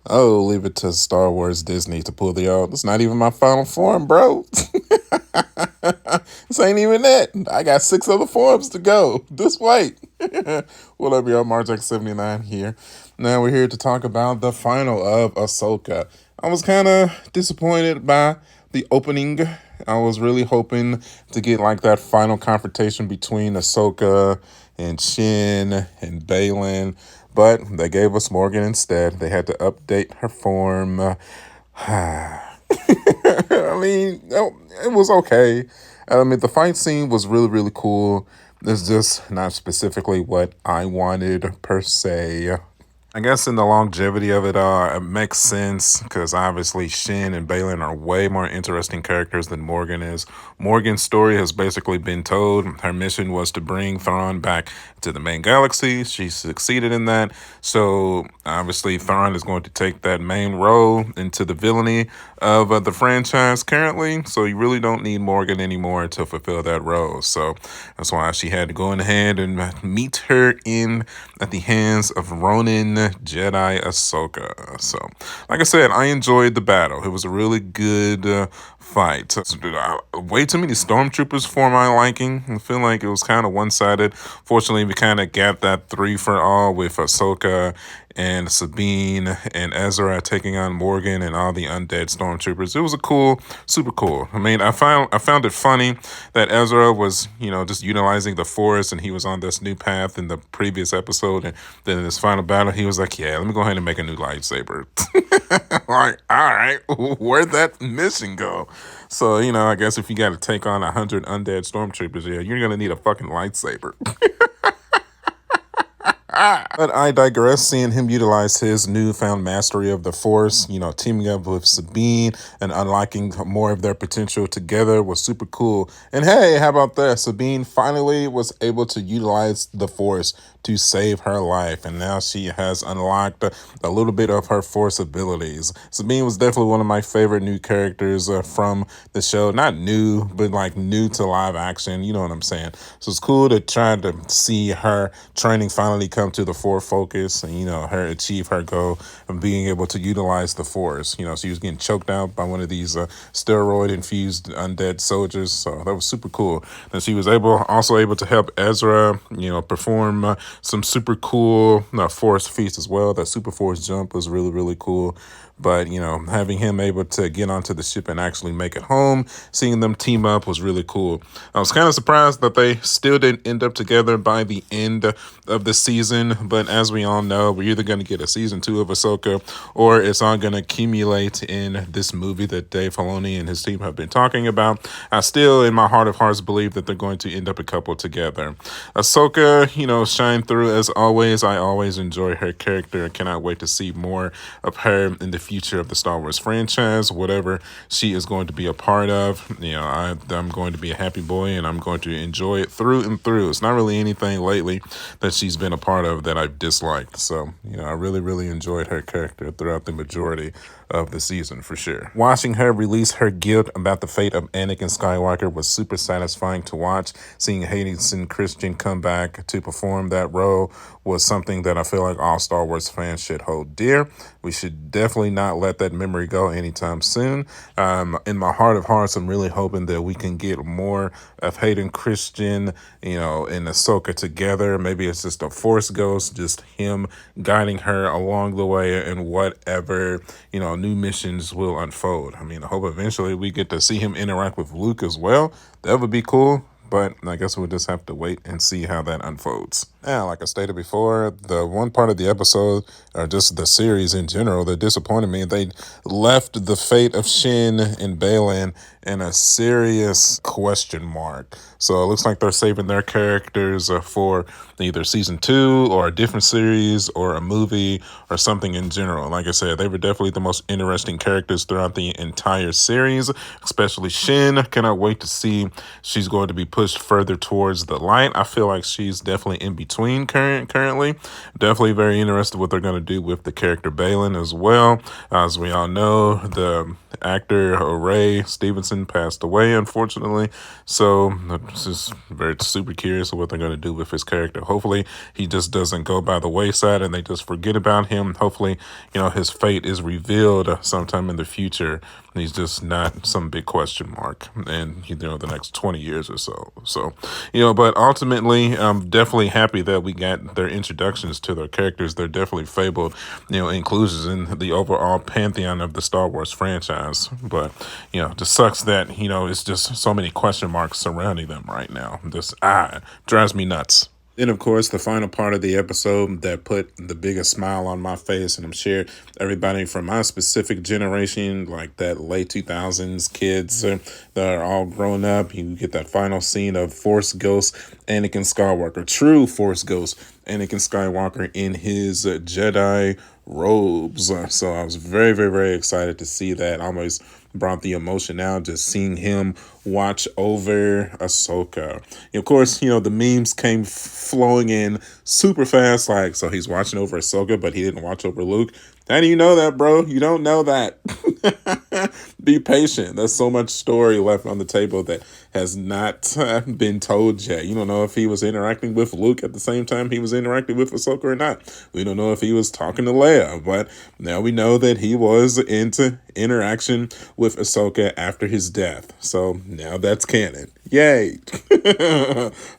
Oh, leave it to Star Wars Disney to pull the out. It's not even my final form, bro. This ain't even it. I got six other forms to go. Just wait. What up, y'all? Marjack79 here. Now we're here to talk about the final of Ahsoka. I was kind of disappointed by the opening. I was really hoping to get like that final confrontation between Ahsoka and Shin and Balin, but they gave us Morgan instead. They had to update her form. I mean, it was okay. I mean, the fight scene was really, really cool. It's just not specifically what I wanted per se. I guess in the longevity of it all, it makes sense because obviously Shin and Balin are way more interesting characters than Morgan is. Morgan's story has basically been told. Her mission was to bring Thrawn back to the main galaxy. She succeeded in that. So obviously Thrawn is going to take that main role into the villainy of the franchise currently. So you really don't need Morgan anymore to fulfill that role. So that's why she had to go in ahead and meet her in at the hands of Ronin Jedi Ahsoka. So, like I said, I enjoyed the battle. It was a really good fight. Way too many stormtroopers for my liking. I feel like it was kind of one-sided. Fortunately, we kind of got that three for all with Ahsoka and Sabine and Ezra taking on Morgan and all the undead stormtroopers. It was a cool, super cool. I mean, I found it funny that Ezra was, just utilizing the Force, and he was on this new path in the previous episode, and then in this final battle, he was like, "Yeah, let me go ahead and make a new lightsaber." Like, all right, where'd that mission go? So, I guess if you got to take on 100 undead stormtroopers, yeah, you're gonna need a fucking lightsaber. But I digress. Seeing him utilize his newfound mastery of the Force, teaming up with Sabine and unlocking more of their potential together was super cool. And hey, how about that? Sabine finally was able to utilize the Force to save her life, and now she has unlocked a little bit of her Force abilities. Sabine was definitely one of my favorite new characters from the show. Not new, but like new to live action. You know what I'm saying? So it's cool to try to see her training finally come to the fore focus, and her achieve her goal of being able to utilize the Force. She was getting choked out by one of these steroid infused undead soldiers, so that was super cool. And she was also able to help Ezra perform some super cool Force feats as well. That super Force jump was really, really cool. But, having him able to get onto the ship and actually make it home, seeing them team up was really cool. I was kind of surprised that they still didn't end up together by the end of the season. But as we all know, we're either going to get a season 2 of Ahsoka, or it's all going to accumulate in this movie that Dave Filoni and his team have been talking about. I still, in my heart of hearts, believe that they're going to end up a couple together. Ahsoka, shine through as always. I always enjoy her character. I cannot wait to see more of her in the future of the Star Wars franchise, whatever she is going to be a part of. I'm going to be a happy boy, and I'm going to enjoy it through and through. It's not really anything lately that she's been a part of that I've disliked. So, I really, really enjoyed her character throughout the majority of the season for sure. Watching her release her guilt about the fate of Anakin Skywalker was super satisfying to watch. Seeing Hayden Christian come back to perform that role was something that I feel like all Star Wars fans should hold dear. We should definitely not let that memory go anytime soon. In my heart of hearts, I'm really hoping that we can get more of Hayden Christian, and Ahsoka together. Maybe it's just a Force ghost, just him guiding her along the way and whatever, new missions will unfold. I mean, I hope eventually we get to see him interact with Luke as well. That would be cool. But I guess we'll just have to wait and see how that unfolds. Yeah, like I stated before, the one part of the episode, or just the series in general, that disappointed me, they left the fate of Shin and Balin in a serious question mark. So it looks like they're saving their characters for either season 2 or a different series or a movie or something in general. Like I said, they were definitely the most interesting characters throughout the entire series, especially Shin. Cannot wait to see she's going to be pushed further towards the light. I feel like she's definitely in between between currently. Definitely very interested what they're going to do with the character Balin as well. As we all know, the actor Ray Stevenson passed away, unfortunately. So this is very super curious of what they're going to do with his character. Hopefully, he just doesn't go by the wayside and they just forget about him. Hopefully, his fate is revealed sometime in the future. He's just not some big question mark in the next 20 years or so. So, but ultimately, I'm definitely happy that we got their introductions to their characters. They're definitely fabled, inclusions in the overall pantheon of the Star Wars franchise. But, just sucks that, it's just so many question marks surrounding them right now. This drives me nuts. Then, of course, the final part of the episode that put the biggest smile on my face, and I'm sure everybody from my specific generation, like that late 2000s kids that are all grown up, you get that final scene of Force Ghost Anakin Skywalker, true Force Ghost Anakin Skywalker in his Jedi robes. So I was very, very, very excited to see that. Almost brought the emotion out just seeing him watch over Ahsoka. Of course, the memes came flowing in super fast, like, so he's watching over Ahsoka, but he didn't watch over Luke. How do you know that, bro? You don't know that. Be patient. There's so much story left on the table that has not been told yet. You don't know if he was interacting with Luke at the same time he was interacting with Ahsoka or not. We don't know if he was talking to Leia, but now we know that he was into interaction with Ahsoka after his death. So now that's canon. Yay.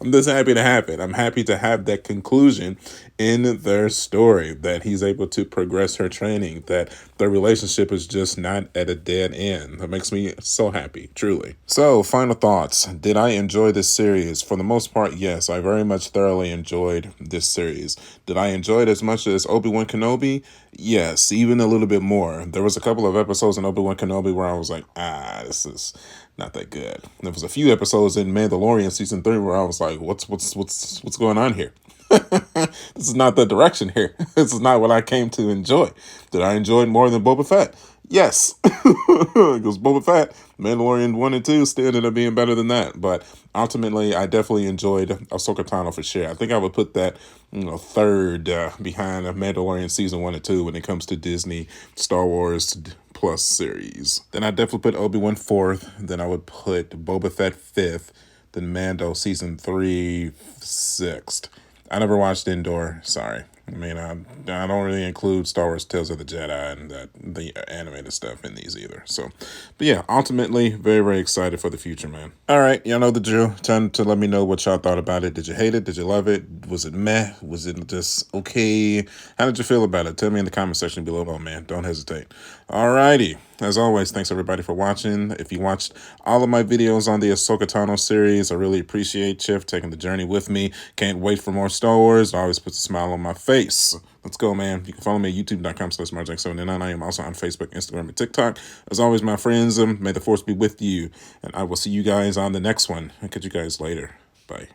I'm just happy to happen. I'm happy to have that conclusion in their story, that he's able to progress her training, that their relationship is just not at a dead end. That makes me so happy, truly. So, final thoughts. Did I enjoy this series? For the most part, yes. I very much thoroughly enjoyed this series. Did I enjoy it as much as Obi-Wan Kenobi? Yes, even a little bit more. There was a couple of episodes in Obi-Wan Kenobi where I was like, this is not that good. There was a few episodes in Mandalorian season 3 where I was like, what's going on here? This is not the direction here. This is not what I came to enjoy. Did I enjoy it more than Boba Fett? Yes. Because Boba Fett, Mandalorian 1 and 2 still ended up being better than that. But ultimately, I definitely enjoyed Ahsoka Tano for sure. I think I would put that third behind Mandalorian season 1 and 2 when it comes to Disney Star Wars Plus series. Then I definitely put Obi-Wan 4th. Then I would put Boba Fett 5th. Then Mando season 3 6th. I never watched Endor. Sorry. I mean, I don't really include Star Wars Tales of the Jedi and the animated stuff in these either. So, but yeah, ultimately, very, very excited for the future, man. All right, y'all know the drill. Time to let me know what y'all thought about it. Did you hate it? Did you love it? Was it meh? Was it just okay? How did you feel about it? Tell me in the comment section below. Oh, man, don't hesitate. All righty. As always, thanks everybody for watching. If you watched all of my videos on the Ahsoka Tano series, I really appreciate you for taking the journey with me. Can't wait for more Star Wars. It always puts a smile on my face. Let's go, man. You can follow me at youtube.com/marjack79. I am also on Facebook, Instagram, and TikTok. As always, my friends, may the force be with you. And I will see you guys on the next one. I'll catch you guys later. Bye.